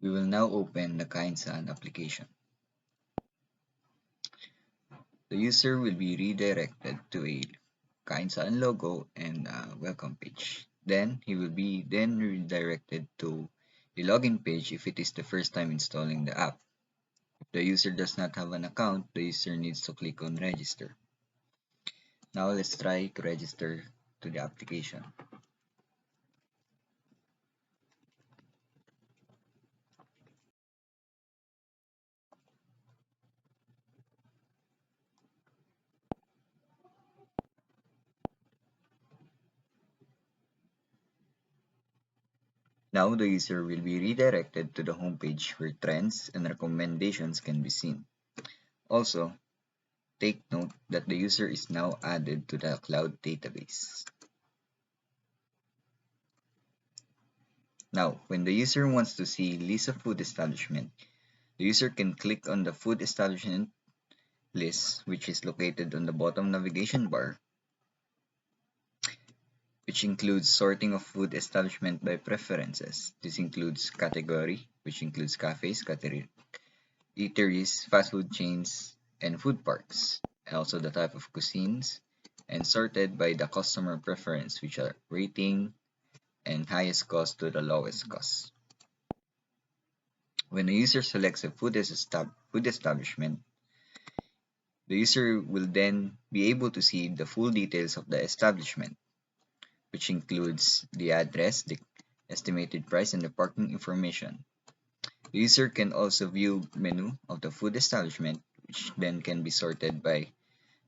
We will now open the KainSaan application. The user will be redirected to a KainSaan logo and a welcome page. Then he will be redirected to a login page if it is the first time installing the app. If the user does not have an account, the user needs to click on register. Now let's try to register to the application. Now the user will be redirected to the homepage where trends and recommendations can be seen. Also, take note that the user is now added to the cloud database. Now, when the user wants to see list of food establishment, the user can click on the food establishment list, which is located on the bottom navigation bar, which includes sorting of food establishment by preferences. This includes category, which includes cafes, eateries, fast food chains, and food parks, and also the type of cuisines, and sorted by the customer preference, which are rating and highest cost to the lowest cost. When a user selects a food establishment, the user will then be able to see the full details of the establishment, which includes the address, the estimated price, and the parking information. The user can also view menu of the food establishment, which then can be sorted by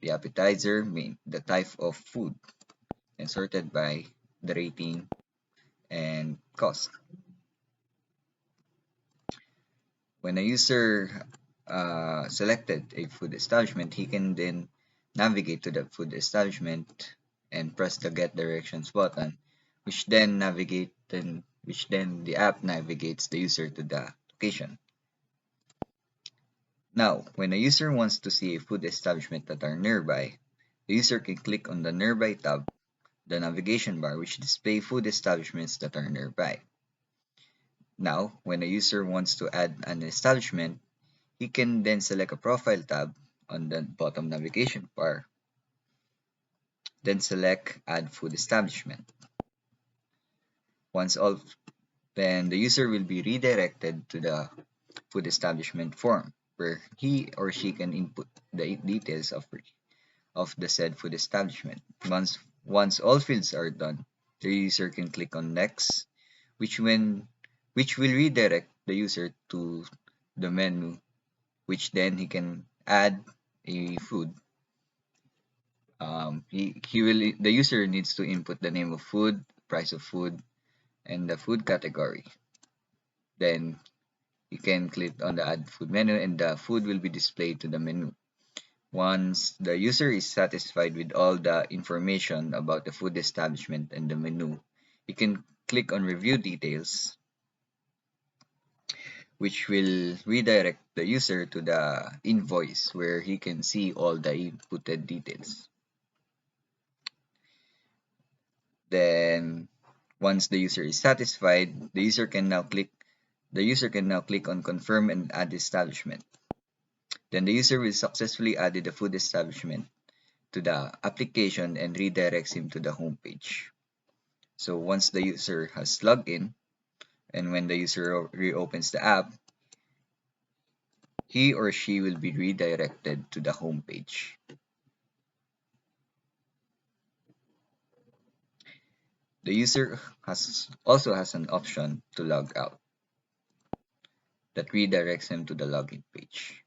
the appetizer, the type of food, and sorted by the rating and cost. When a user selected a food establishment, he can then navigate to the food establishment and press the get directions button, which then the app navigates the user to the location. Now, when a user wants to see a food establishment that are nearby, the user can click on the nearby tab, the navigation bar, which display food establishments that are nearby. Now, when a user wants to add an establishment, he can then select a profile tab on the bottom navigation bar, then select add food establishment. Once all, then the user will be redirected to the food establishment form where he or she can input the details of the said food establishment. Once all fields are done, the user can click on next, which will redirect the user to the menu, which then he can add a food. The user needs to input the name of food, price of food, and the food category. Then you can click on the add food menu and the food will be displayed to the menu. Once the user is satisfied with all the information about the food establishment and the menu, he can click on review details, which will redirect the user to the invoice where he can see all the inputted details. Then once the user is satisfied, the user can now click on confirm and add establishment. Then the user will successfully add the food establishment to the application and redirects him to the home page. So once the user has logged in and when the user reopens the app, he or she will be redirected to the home page. The user also has an option to log out that redirects him to the login page.